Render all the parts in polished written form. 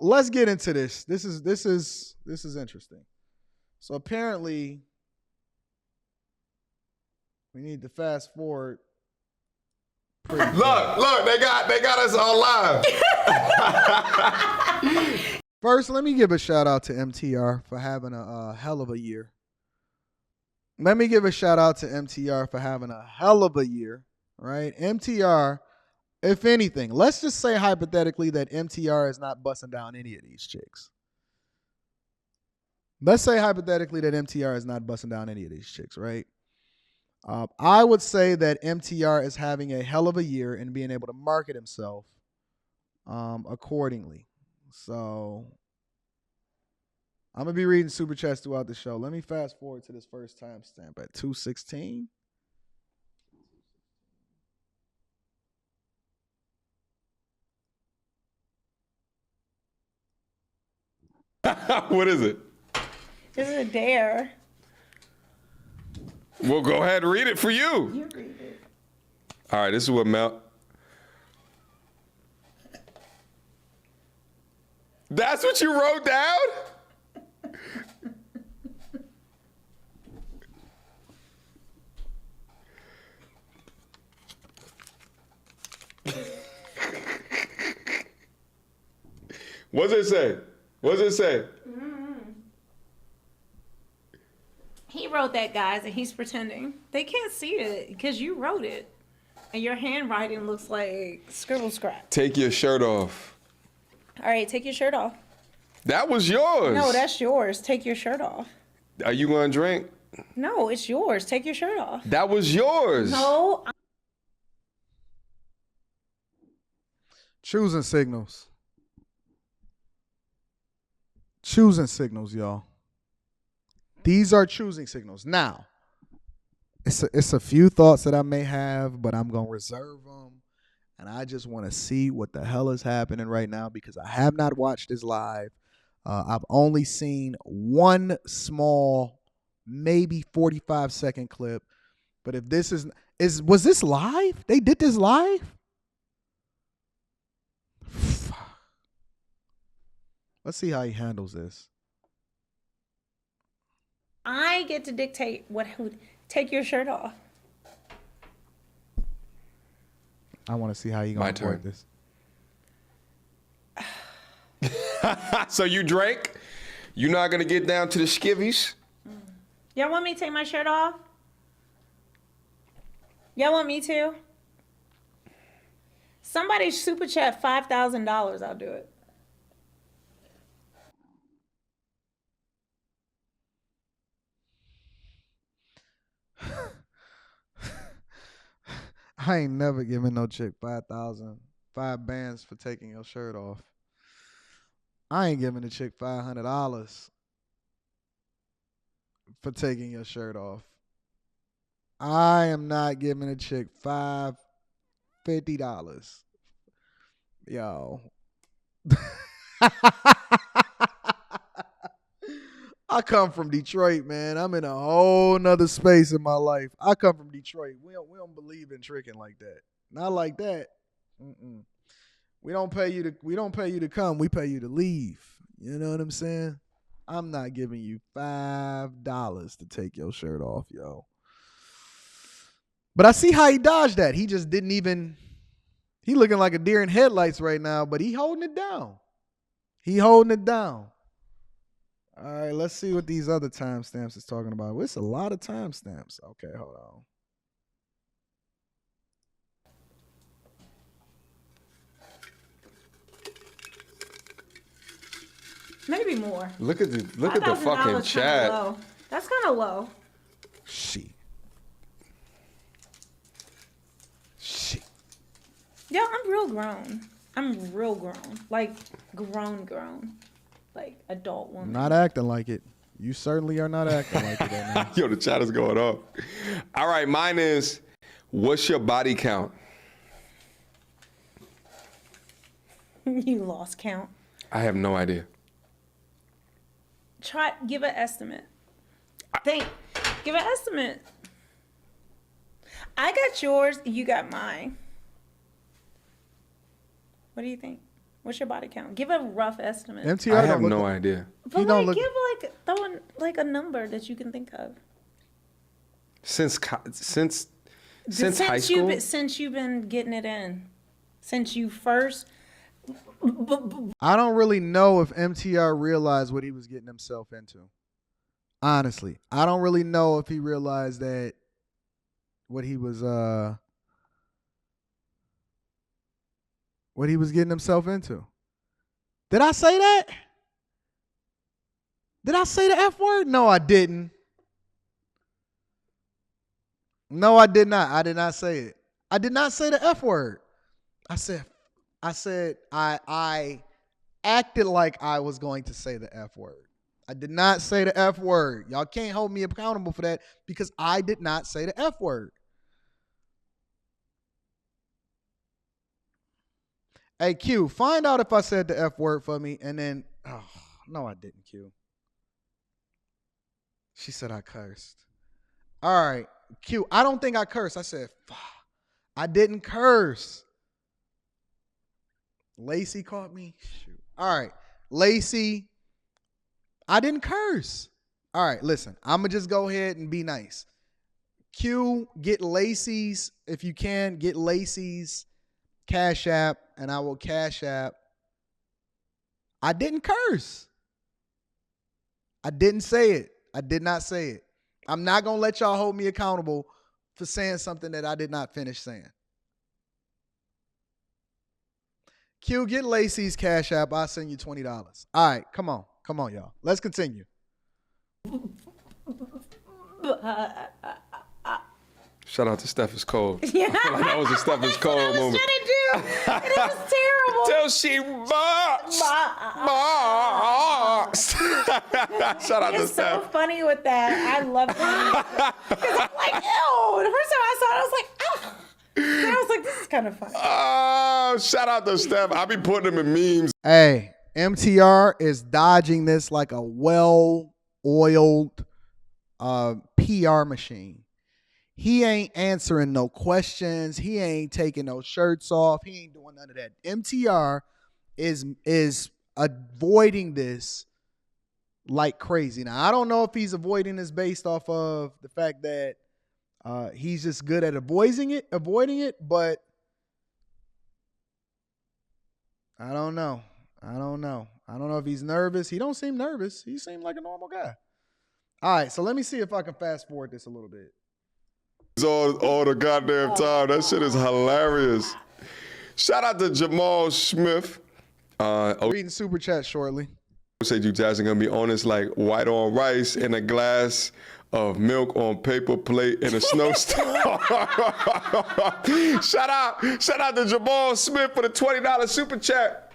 let's get into this. This is interesting. So apparently, we need to fast forward. Look, they got us on live. First, let me give a shout out to MTR for having a hell of a year. Let me give a shout out to MTR for having a hell of a year, right? MTR, if anything, let's just say hypothetically that MTR is not busting down any of these chicks. Let's say hypothetically that MTR is not busting down any of these chicks, right? I would say that MTR is having a hell of a year and being able to market himself accordingly. So I'm going to be reading super chats throughout the show. Let me fast forward to this first timestamp at 2:16. What is it? This is a dare. Well, go ahead and read it for you. You read it. All right, this is what Mel. That's what you wrote down? What does it say? What does it say? He wrote that, guys, and he's pretending. They can't see it because you wrote it. And your handwriting looks like scribble scrap. Take your shirt off. All right, take your shirt off. That was yours. No, that's yours. Take your shirt off. Are you going to drink? No, it's yours. Take your shirt off. That was yours. No. Choosing signals. Choosing signals, y'all. These are choosing signals. Now, it's a few thoughts that I may have, but I'm going to reserve them. And I just want to see what the hell is happening right now because I have not watched this live. I've only seen one small, maybe 45-second clip. But if this was this live? They did this live? Let's see how he handles this. I get to dictate who. Take your shirt off. I want to see how you going to work this. So you drank? You're not going to get down to the skivvies? Y'all want me to take my shirt off? Y'all want me to? Somebody super chat $5,000. I'll do it. I ain't never given no chick 5,000, 5 bands for taking your shirt off. I ain't giving a chick $500 for taking your shirt off. I am not giving a chick $50. Yo. I come from Detroit, man. I'm in a whole nother space in my life. I come from Detroit. We don't believe in tricking like that. Not like that. We don't pay you to come. We pay you to leave. You know what I'm saying? I'm not giving you $5 to take your shirt off, yo. But I see how he dodged that. He just didn't even. He looking like a deer in headlights right now, but he holding it down. He holding it down. All right, let's see what these other timestamps is talking about. Well, it's a lot of timestamps. Okay, hold on. Maybe more. Look at the fucking chat. Low. That's kind of low. Shit. Yeah, I'm real grown. I'm real grown. Like grown. Like adult woman. Not acting like it. You certainly are not acting like it right now. Yo, the chat is going off. All right, mine is, what's your body count? You lost count. I have no idea. Give an estimate. Give an estimate. I got yours, you got mine. What do you think? What's your body count? Give a rough estimate. MTR I don't have look no like- idea. But don't like, look- give throwing like a number that you can think of. Since high school. Since you've been getting it in, since you first. I don't really know if MTR realized what he was getting himself into. Honestly, I don't really know if he realized that what he was getting himself into. Did I say that? Did I say the F word? No, I didn't. No, I did not. I did not say it. I did not say the F word. I said I acted like I was going to say the F word. I did not say the F word. Y'all can't hold me accountable for that because I did not say the F word. Hey, Q, find out if I said the F word for me, and then, oh, no, I didn't, Q. She said I cursed. All right, Q, I don't think I cursed. I said, fuck. I didn't curse. Lacey caught me. Shoot. All right, Lacey, I didn't curse. All right, listen, I'm going to just go ahead and be nice. Q, get Lacey's, if you can, get Lacey's Cash App, and I will Cash App. I didn't curse. I didn't say it. I did not say it. I'm not going to let y'all hold me accountable for saying something that I did not finish saying. Q, get Lacey's Cash App. I'll send you $20. All right, come on. Come on, y'all. Let's continue. Shout out to Steph is cold. Yeah. I feel like that was a Steph is cold I was moment. trying to do, and it was terrible. Till she boxed. Shout out to It's so Steph. funny with that. I love it. Because I'm like, ew. The first time I saw it, I was like, oh. And I was like, this is kind of funny. Oh, shout out to Steph. I be putting them in memes. Hey, MTR is dodging this like a well-oiled PR machine. He ain't answering no questions. He ain't taking no shirts off. He ain't doing none of that. MTR is avoiding this like crazy. Now, I don't know if he's avoiding this based off of the fact that he's just good at avoiding it, but I don't know. I don't know if he's nervous. He don't seem nervous. He seemed like a normal guy. All right, so let me see if I can fast forward this a little bit. All the goddamn time. That shit is hilarious. Shout out to Jamal Smith. Reading super chat shortly. Say you guys are gonna be honest, like white on rice in a glass of milk on paper plate in a snowstorm. Shout out to Jamal Smith for the $20 super chat.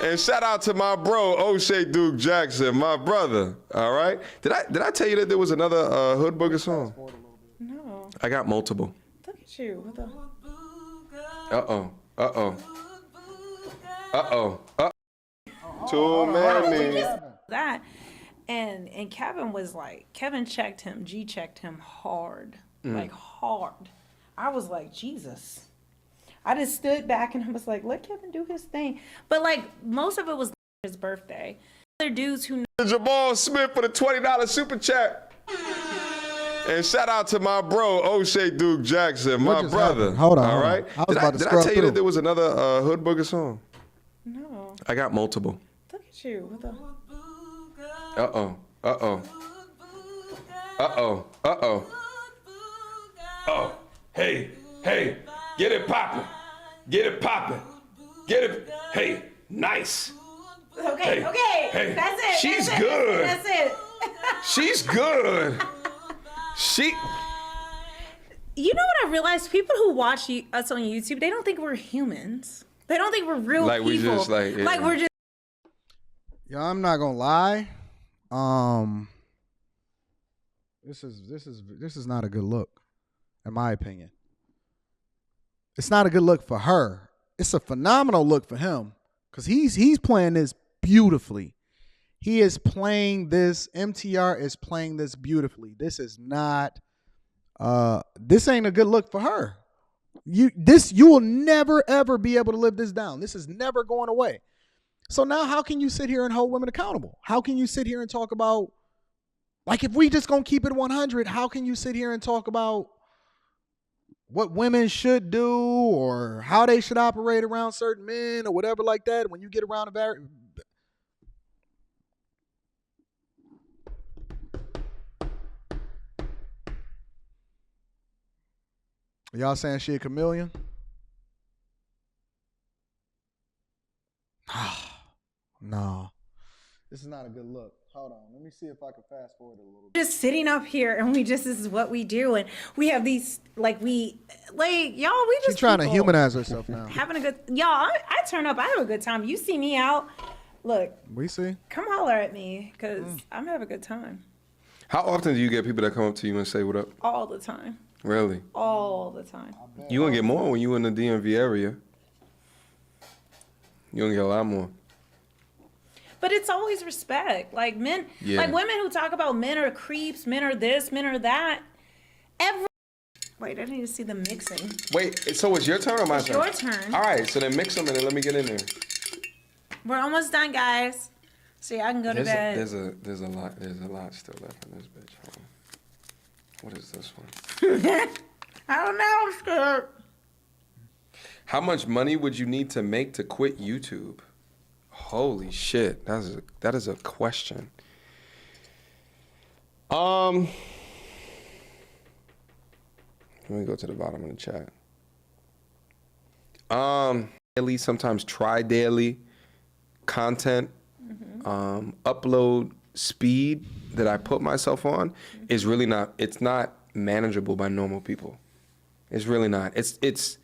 And shout out to my bro O'Shea Duke Jackson, my brother. All right. Did I tell you that there was another Hood Booger song? No. I got multiple. Look at you. What the? Too many. That. And Kevin was like, Kevin checked him, checked him hard. Like hard. I was like, Jesus. I just stood back and I was like, let Kevin do his thing. But like most of it was his birthday. Other dudes who Jamal Smith for the $20 super chat. And shout out to my bro O'Shea Duke Jackson, my just brother. happened? Hold on, All hold on. right. I was about to did I scroll tell you through. that there was another Hood Booger song? No. I got multiple. Look at you. What the? Oh, hey, get it poppin'. Get it poppin'. Get it. Hey, nice. Okay, Hey, okay. hey, That's it. she's that's good. It, that's it. She's good. You know what I realized? People who watch us on YouTube, they don't think we're humans. They don't think we're real Like we people. just, like, yeah. Like we're just. Yo, I'm not gonna lie. This is not a good look, in my opinion. It's not a good look for her. It's a phenomenal look for him because he's playing this beautifully. He is playing this. MTR is playing this beautifully. This is not. This ain't a good look for her. You will never ever be able to live this down. This is never going away. So now how can you sit here and hold women accountable? How can you sit here and talk about, like, if we just gonna keep it 100, how can you sit here and talk about what women should do or how they should operate around certain men or whatever like that when you get around a y'all saying she a chameleon? No. This is not a good look. Hold on. Let me see if I can fast forward a little bit. Just sitting up here and this is what we do. And we have these, y'all, we just. She's trying to humanize herself now. Having a good, y'all, I turn up. I have a good time. You see me out. Look. We see. Come holler at me because I'm having a good time. How often do you get people that come up to you and say what up? All the time. Really? All the time. You gonna get more when you in the DMV area. You gonna get a lot more. But it's always respect. Like men, like women who talk about men are creeps, men are this, men are that. Wait, I need to see the mixing. Wait, so it's your turn or my turn? Your turn. All right, so then mix them and then let me get in there. We're almost done, guys. So I can go to bed. There's a lot still left in this bitch. Hold on. What is this one? I don't know. I'm scared. How much money would you need to make to quit YouTube? Holy shit, that is a question. Let me go to the bottom of the chat. Daily, sometimes daily content. Upload speed that I put myself on is really not. It's not manageable by normal people. It's really not. It's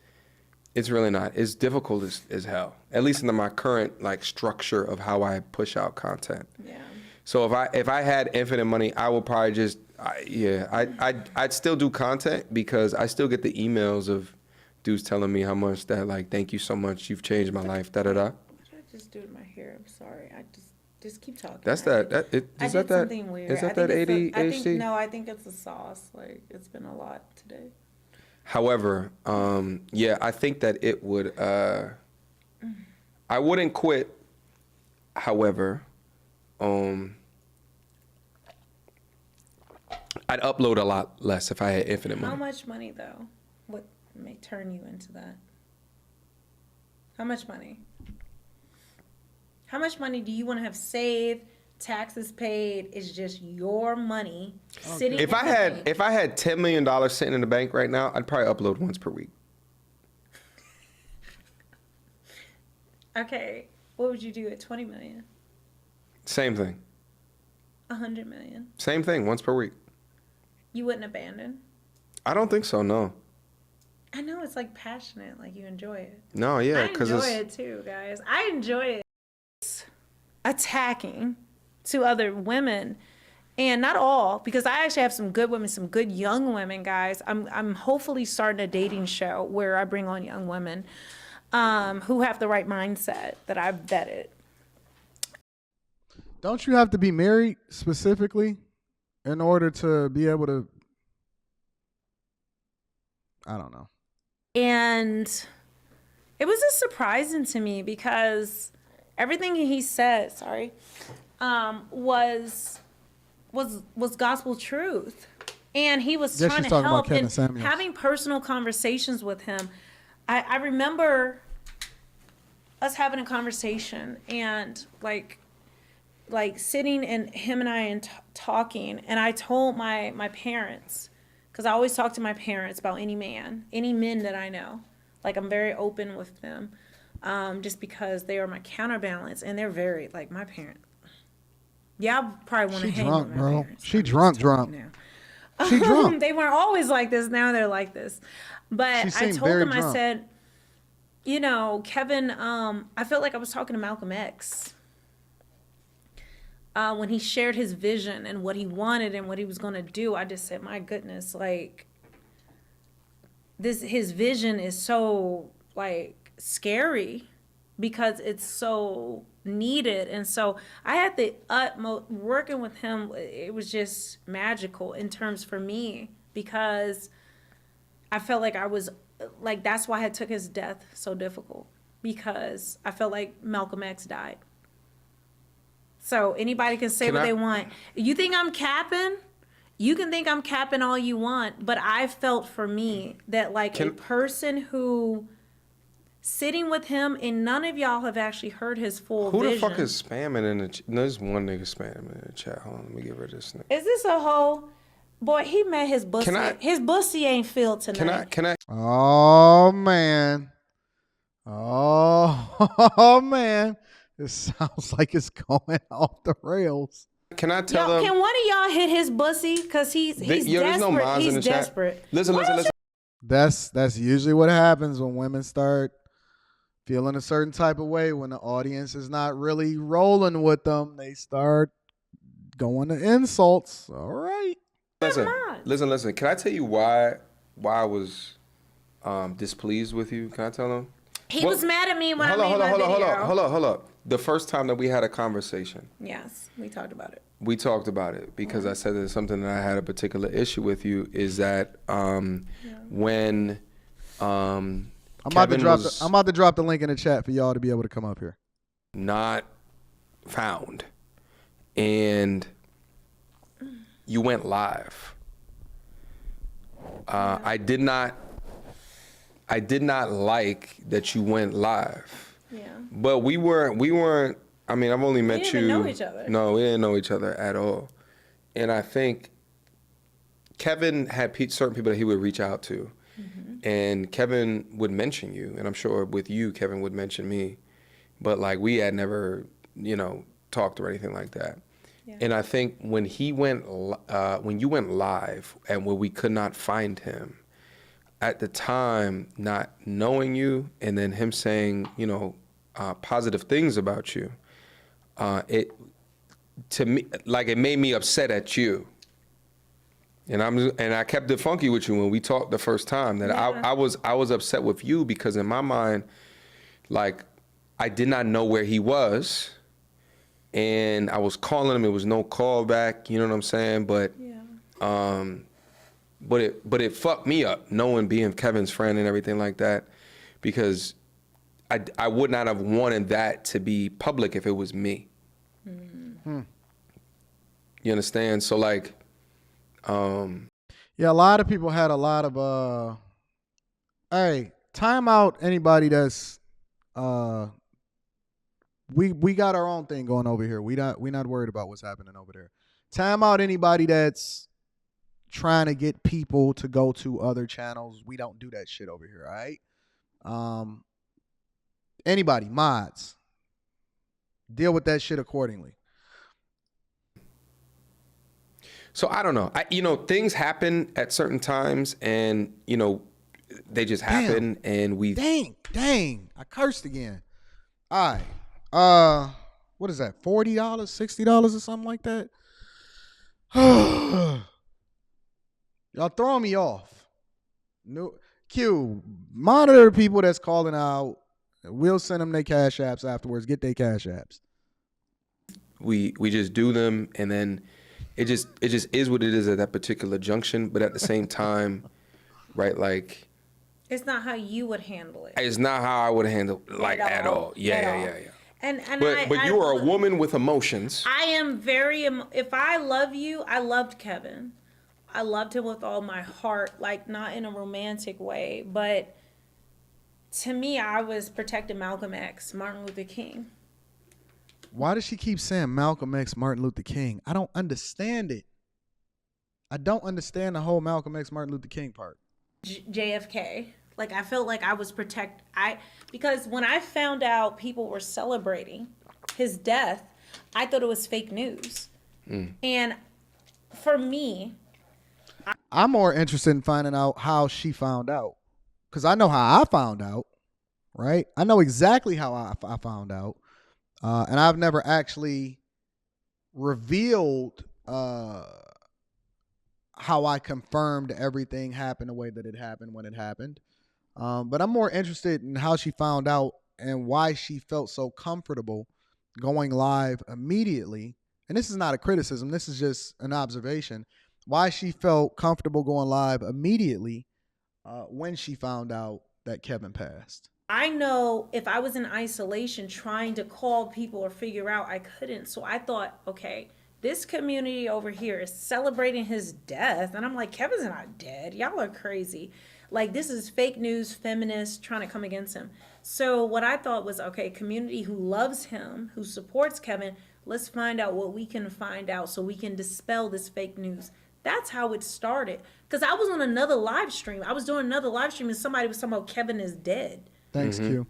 really not. It's difficult as hell. At least in my current like structure of how I push out content. Yeah. So if I had infinite money, I would probably just I'd still do content because I still get the emails of dudes telling me how much that like thank you so much, you've changed my life, da da da. What did I just do to my hair? I'm sorry. I just keep talking. That's something weird. Is that ADHD? No, I think it's the sauce. Like it's been a lot today. However, I think that it would, I wouldn't quit. However, I'd upload a lot less if I had infinite money. How much money though? What may turn you into that? How much money? How much money do you want to have saved? Taxes paid is just your money sitting. If I had $10 million sitting in the bank right now, I'd probably upload once per week. Okay, what would you do at 20 million? Same thing. 100 million. Same thing, once per week. You wouldn't abandon? I don't think so. No. I know it's like passionate, like you enjoy it. No, yeah, I enjoy it too, guys. I enjoy it. Attacking to other women, and not all, because I actually have some good women, some good young women, guys. I'm hopefully starting a dating show where I bring on young women who have the right mindset that I've vetted. Don't you have to be married specifically in order to be able to? I don't know. And it was just surprising to me because everything he said, was gospel truth, and he was trying to help and having personal conversations with him. I remember us having a conversation and like sitting and him and I and talking, and I told my parents, because I always talk to my parents about any men that I know. Like I'm very open with them. Just because they are my counterbalance, and they're very like my parents. Yeah, I probably want to hang with my parents. She drunk. She drunk. They weren't always like this. Now they're like this. But I told them, I said, you know, Kevin, I felt like I was talking to Malcolm X when he shared his vision and what he wanted and what he was going to do. I just said, my goodness, like his vision is so like scary because it's so needed. And so I had the utmost working with him. It was just magical in terms for me because I felt like I was like that's why I took his death so difficult, because I felt like Malcolm X died. So anybody can say Can what I- they want. You think I'm capping? You can think I'm capping all you want, but I felt for me that like a person who sitting with him, and none of y'all have actually heard his full Who vision. the fuck is spamming in the? There's one nigga spamming in the chat. Hold on, let me get rid of this nigga. Is this a hoe? Boy, he met his bussy. His bussy ain't filled tonight. Can I? Oh man. Oh man. This sounds like it's going off the rails. Can I tell them? Can one of y'all hit his bussy? Because he's Yo, there's no desperate. moms in He's the desperate. Chat. Listen. That's usually what happens when women start feeling a certain type of way. When the audience is not really rolling with them, they start going to insults. All right. Listen. Can I tell you why I was displeased with you? Can I tell them? He was mad at me when I made my video. Hold up. The first time that we had a conversation. Yes, we talked about it. We talked about it because I said there's something that I had a particular issue with you is that when I'm about to drop the link in the chat for y'all to be able to come up here. Not found, and you went live. I did not like that you went live. Yeah. But we weren't. I mean, I've only met you. We didn't know each other. No, we didn't know each other at all. And I think Kevin had certain people that he would reach out to. Mm-hmm. And Kevin would mention you. And I'm sure with you, Kevin would mention me. But like we had never, talked or anything like that. Yeah. And I think when you went live and when we could not find him, at the time, not knowing you and then him saying, positive things about you, it made me upset at you. And I kept it funky with you when we talked the first time that I was upset with you because in my mind, like I did not know where he was, and I was calling him. It was no call back. You know what I'm saying? But But it fucked me up knowing being Kevin's friend and everything like that, because I would not have wanted that to be public if it was me. Mm-hmm. You understand? So like, yeah, a lot of people had a lot of hey, time out anybody that's we got our own thing going over here. We not worried about what's happening over there. Time out anybody that's trying to get people to go to other channels. We don't do that shit over here, all right? Anybody, mods, deal with that shit accordingly. So I don't know. Things happen at certain times, and they just happen, and we. Dang! I cursed again. All right. What is that? $40, $60 or something like that? Y'all throwing me off. No, Q, monitor the people that's calling out. We'll send them their cash apps afterwards. Get their cash apps. We just do them, and then it just is what it is at that particular junction. But at the same time, right? Like, it's not how you would handle it. It's not how I would handle it, like at all. Yeah. But you are a woman with emotions. I am if I love you, I loved Kevin. I loved him with all my heart, like not in a romantic way, but to me, I was protecting Malcolm X, Martin Luther King. Why does she keep saying Malcolm X, Martin Luther King? I don't understand it. I don't understand the whole Malcolm X, Martin Luther King part. JFK. Like, I felt like I was because when I found out people were celebrating his death, I thought it was fake news. And for me, I'm more interested in finding out how she found out, because I know how I found out, right? I know exactly how I found out, and I've never actually revealed how I confirmed everything happened the way that it happened when it happened. But I'm more interested in how she found out and why she felt so comfortable going live immediately. And this is not a criticism. This is just an observation. Why she felt comfortable going live immediately when she found out that Kevin passed? I know if I was in isolation trying to call people or figure out, I couldn't. So I thought, okay, this community over here is celebrating his death. And I'm like, Kevin's not dead. Y'all are crazy. Like, this is fake news, feminists trying to come against him. So what I thought was, okay, community who loves him, who supports Kevin, let's find out what we can find out so we can dispel this fake news. That's how it started. Because I was on another live stream. I was doing another live stream and somebody was talking about Kevin is dead. Thanks, Q.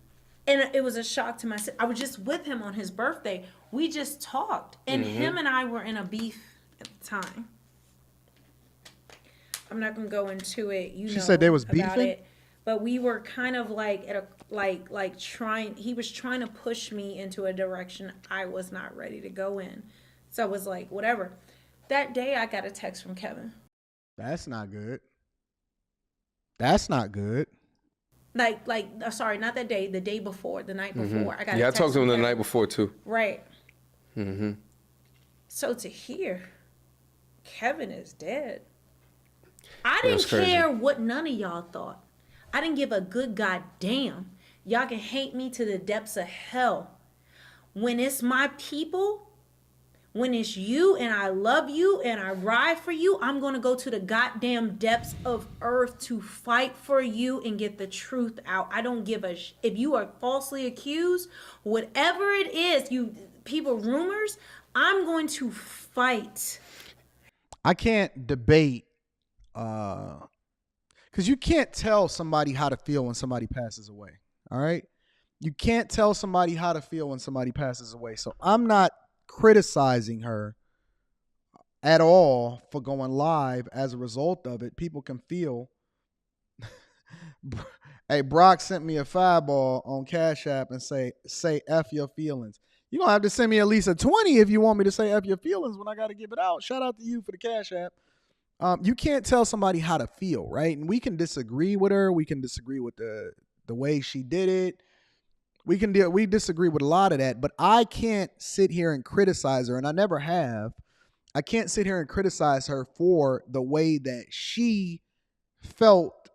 And it was a shock to myself. I was just with him on his birthday. We just talked. And him and I were in a beef at the time. I'm not going to go into it. She said they was beefing? It. But we were kind of like at a like trying. He was trying to push me into a direction I was not ready to go in. So I was like, whatever. That day I got a text from Kevin. That's not good. That's not good. Sorry, not that day. The day before, the night before. I got. I talked to him the night before too. Right. So to hear Kevin is dead, I didn't care what none of y'all thought. I didn't give a good goddamn. Y'all can hate me to the depths of hell. When it's my people, when it's you and I love you and I ride for you, I'm going to go to the goddamn depths of earth to fight for you and get the truth out. I don't give a if you are falsely accused, whatever it is, you people rumors, I'm going to fight. I can't debate because you can't tell somebody how to feel when somebody passes away. All right? You can't tell somebody how to feel when somebody passes away. So I'm not criticizing her at all for going live as a result of it. People can feel. Hey, Brock sent me a fireball on Cash App and say F your feelings. You're going to have to send me at least a 20 if you want me to say F your feelings when I got to give it out. Shout out to you for the Cash App. You can't tell somebody how to feel, right? And we can disagree with her. We can disagree with the way she did it. We disagree with a lot of that, but I can't sit here and criticize her, and I never have. I can't sit here and criticize her for the way that she felt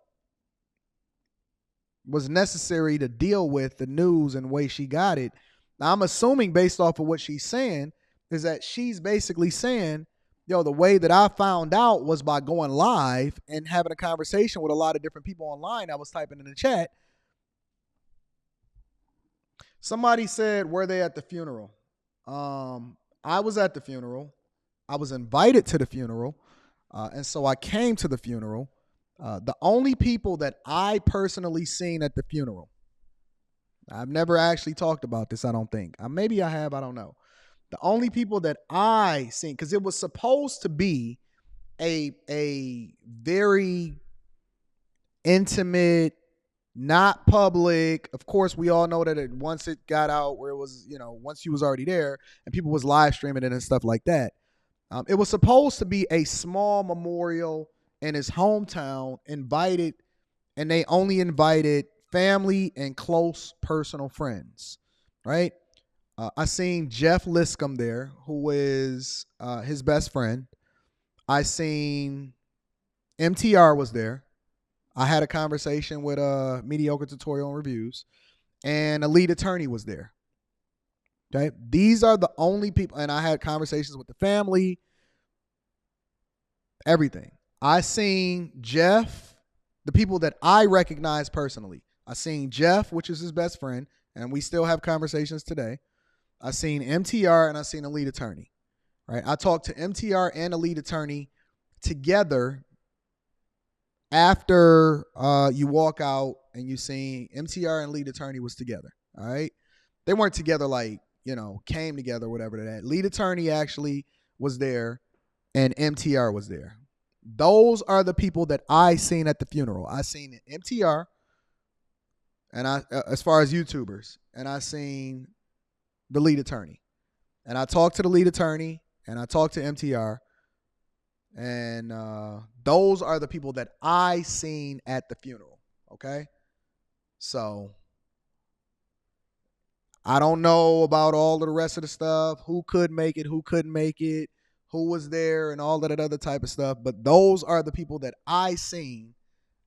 was necessary to deal with the news and the way she got it. Now, I'm assuming based off of what she's saying is that she's basically saying, the way that I found out was by going live and having a conversation with a lot of different people online. I was typing in the chat. Somebody said, were they at the funeral? I was at the funeral. I was invited to the funeral. And so I came to the funeral. The only people that I personally seen at the funeral, I've never actually talked about this, I don't think. Maybe I have, I don't know. The only people that I seen, because it was supposed to be a very intimate, not public. Of course, we all know that once it got out where it was, once you was already there and people was live streaming it and stuff like that. It was supposed to be a small memorial in his hometown, and they only invited family and close personal friends, right? I seen Jeff Liscombe there, who is his best friend. I seen MTR was there. I had a conversation with Mediocre Tutorial and Reviews, and a lead attorney was there. Okay, these are the only people, and I had conversations with the family, everything. I seen Jeff, the people that I recognize personally. I seen Jeff, which is his best friend, and we still have conversations today. I seen MTR and I seen a lead attorney. Right, I talked to MTR and a lead attorney together. After you walk out and you see MTR and lead attorney was together, all right? They weren't together like, came together, whatever that. Lead attorney actually was there and MTR was there. Those are the people that I seen at the funeral. I seen MTR and as far as YouTubers, and I seen the lead attorney. And I talked to the lead attorney and I talked to MTR. And those are the people that I seen at the funeral, okay? So I don't know about all of the rest of the stuff, who could make it, who couldn't make it, who was there, and all of that other type of stuff. But those are the people that I seen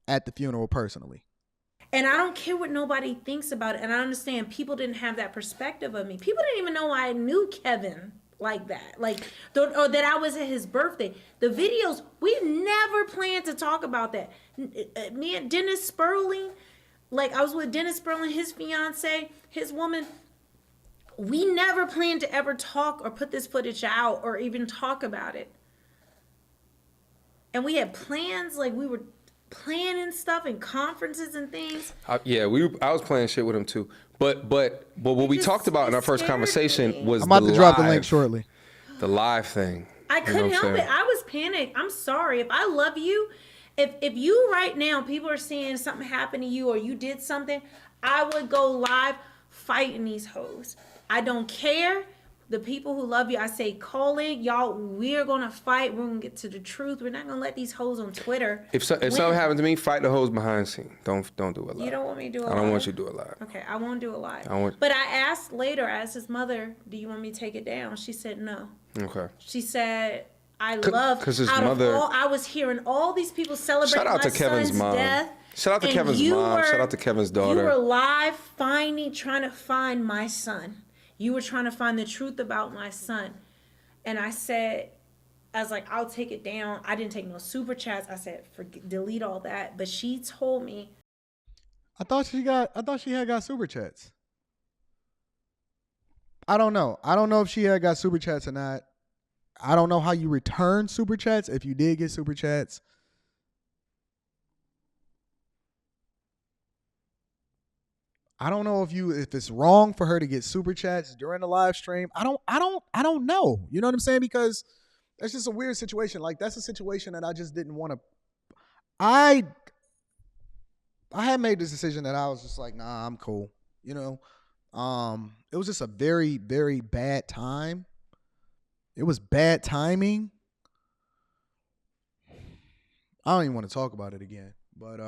at the funeral personally. And I don't care what nobody thinks about it. And I understand people didn't have that perspective of me. People didn't even know I knew Kevin like that. Like, or that I was at his birthday. The videos, we never planned to talk about that. Me and Dennis Sperling, like I was with Dennis Sperling, his fiance, his woman. We never planned to ever talk or put this footage out or even talk about it. And we had plans, like we were planning stuff and conferences and things. I was playing shit with him too. But what we talked about in our first conversation was I'm about to drop the link shortly. The live thing. I couldn't help it. I was panicked. I'm sorry. If I love you, if you right now, people are seeing something happen to you or you did something, I would go live fighting these hoes. I don't care. The people who love you, I say, call in. Y'all, we're going to fight. We're going to get to the truth. We're not going to let these hoes on Twitter. If something happened to me, fight the hoes behind the scene. Don't do it live. You don't want me to do it live? I don't want you to do it live. Okay, I won't do it live. But I asked his mother, do you want me to take it down? She said no. Okay. She said, I love, because his mother, I was hearing all these people celebrate shout out my to Kevin's son's mom. death. Shout out to Kevin's mom. Shout out to Kevin's daughter. You were live trying to find my son. You were trying to find the truth about my son. And I was like, I'll take it down. I didn't take no super chats. I said, delete all that. But she told me. I thought she had got super chats. I don't know. I don't know if she had got super chats or not. I don't know how you return super chats if you did get super chats. I don't know if it's wrong for her to get super chats during the live stream. I don't know. You know what I'm saying? Because that's just a weird situation. Like that's a situation that I just didn't want to. I had made this decision that I was just like, nah, I'm cool. You know, it was just a very, very bad time. It was bad timing. I don't even want to talk about it again, but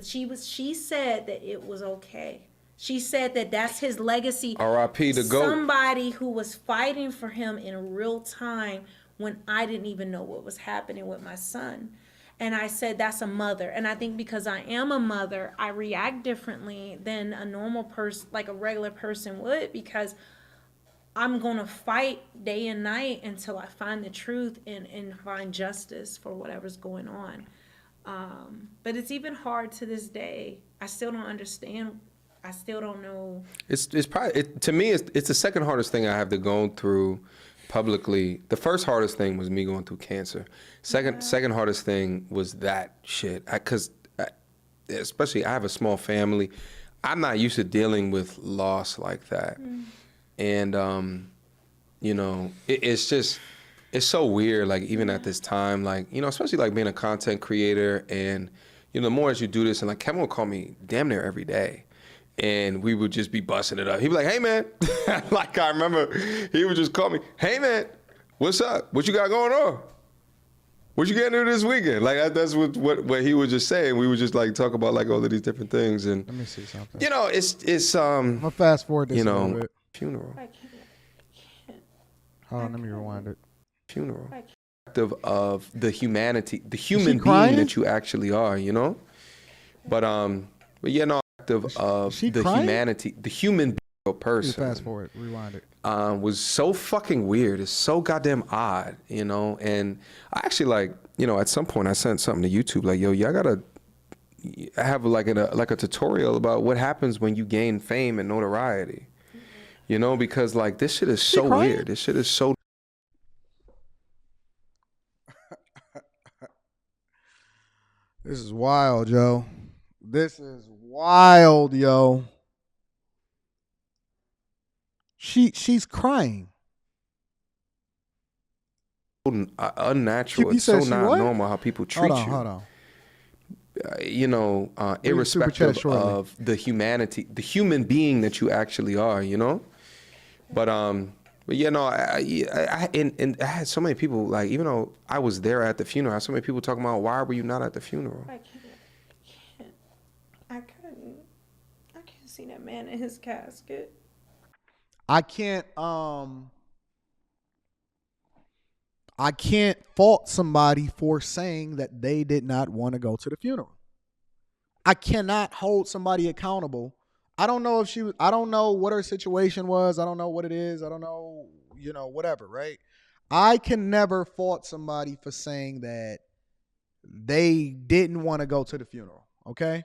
she said that it was okay. She said that that's his legacy. R.I.P. the GOAT. Somebody who was fighting for him in real time when I didn't even know what was happening with my son. And I said, that's a mother. And I think because I am a mother, I react differently than a normal person, like a regular person would, because I'm going to fight day and night until I find the truth and find justice for whatever's going on. But it's even hard to this day. I still don't understand. I still don't know. It's probably, to me, it's the second hardest thing I have to go through publicly. The first hardest thing was me going through cancer. Second hardest thing was that shit. Because especially I have a small family. I'm not used to dealing with loss like that. And, you know, it's so weird, like, even at this time, like, you know, especially, like, being a content creator and, you know, the more as you do this, and, like, Kevin would call me damn near every day, and we would just be busting it up. He'd be like, hey, man. Like, I remember he would just call me, hey, man, what's up? What you got going on? What you getting to this weekend? Like, that's what he would just say, and we would just, like, talk about, like, all of these different things. And let me see something. You know, it's I'm gonna fast forward this you know, a little bit. Funeral. I can't. Hold on, let me rewind it. Funeral. Of the humanity, the human being that you actually are, you know? But yeah, no, of the crying? humanity, the human person. Fast forward, rewind it. Was so fucking weird. It's so goddamn odd, you know? And I actually, like, you know, at some point I sent something to YouTube, like, yo, y'all gotta have like a tutorial about what happens when you gain fame and notoriety. You know, because like this shit is so weird. This shit is so. This is wild, yo. This is wild, yo. She's crying. Unnatural. It's so not normal how people treat you. Hold on. You know, irrespective of the humanity, the human being that you actually are, you know? But you know, I had so many people, like, even though I was there at the funeral, I had so many people talking about, why were you not at the funeral? I couldn't see that man in his casket. I can't I can't fault somebody for saying that they did not want to go to the funeral. I cannot hold somebody accountable. I don't know if she was, I don't know what her situation was. I don't know what it is. I don't know, whatever, right? I can never fault somebody for saying that they didn't want to go to the funeral, okay?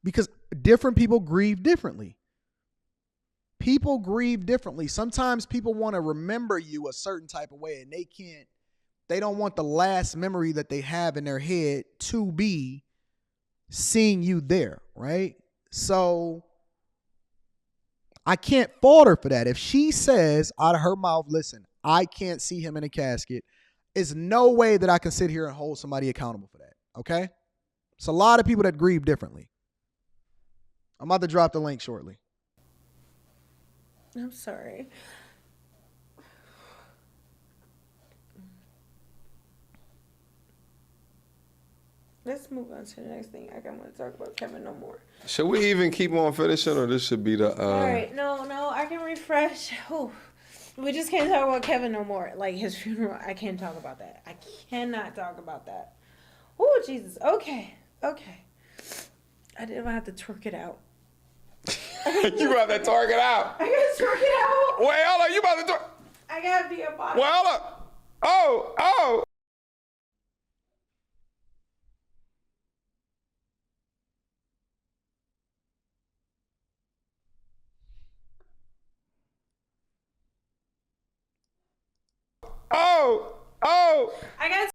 Because different people grieve differently. People grieve differently. Sometimes people want to remember you a certain type of way and they don't want the last memory that they have in their head to be seeing you there, right? So I can't fault her for that. If she says out of her mouth, listen, I can't see him in a casket, there's no way that I can sit here and hold somebody accountable for that, okay? It's a lot of people that grieve differently. I'm about to drop the link shortly. I'm sorry. Let's move on to the next thing. I don't want to talk about Kevin no more. Should we even keep on finishing, or this should be the? All right, no, I can refresh. Whew. We just can't talk about Kevin no more. Like his funeral, I can't talk about that. I cannot talk about that. Oh Jesus. Okay. I didn't have to twerk it out. You got that target out. I gotta twerk it out. Wait, hold on. You about to twerk? I gotta be a body. Well, hold on. Oh. I got.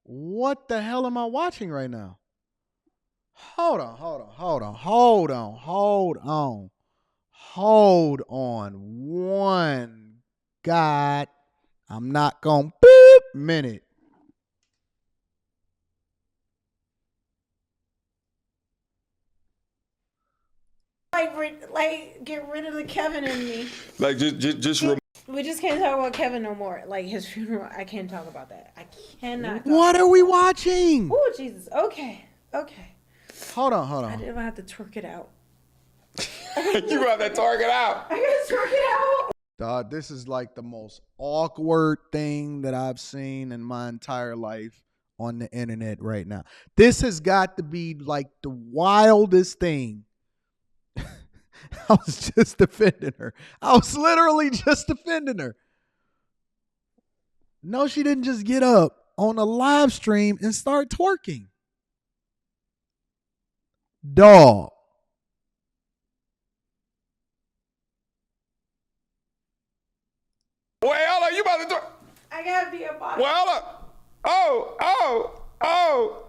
What the hell am I watching right now? Hold on. One God, I'm not going beep minute. Like get rid of the Kevin in me. Like just. We just can't talk about Kevin no more. Like his funeral, I can't talk about that. I cannot. What are we watching? Oh Jesus. Okay. Hold on. I didn't have to twerk it out. You got that target out. I gotta twerk it out. Dog, this is like the most awkward thing that I've seen in my entire life on the internet right now. This has got to be like the wildest thing. I was just defending her. I was literally just defending her. No, she didn't just get up on a live stream and start twerking. Dog. Wait, hold on. You about to twerk? I gotta be a body. Well, hold on. Oh.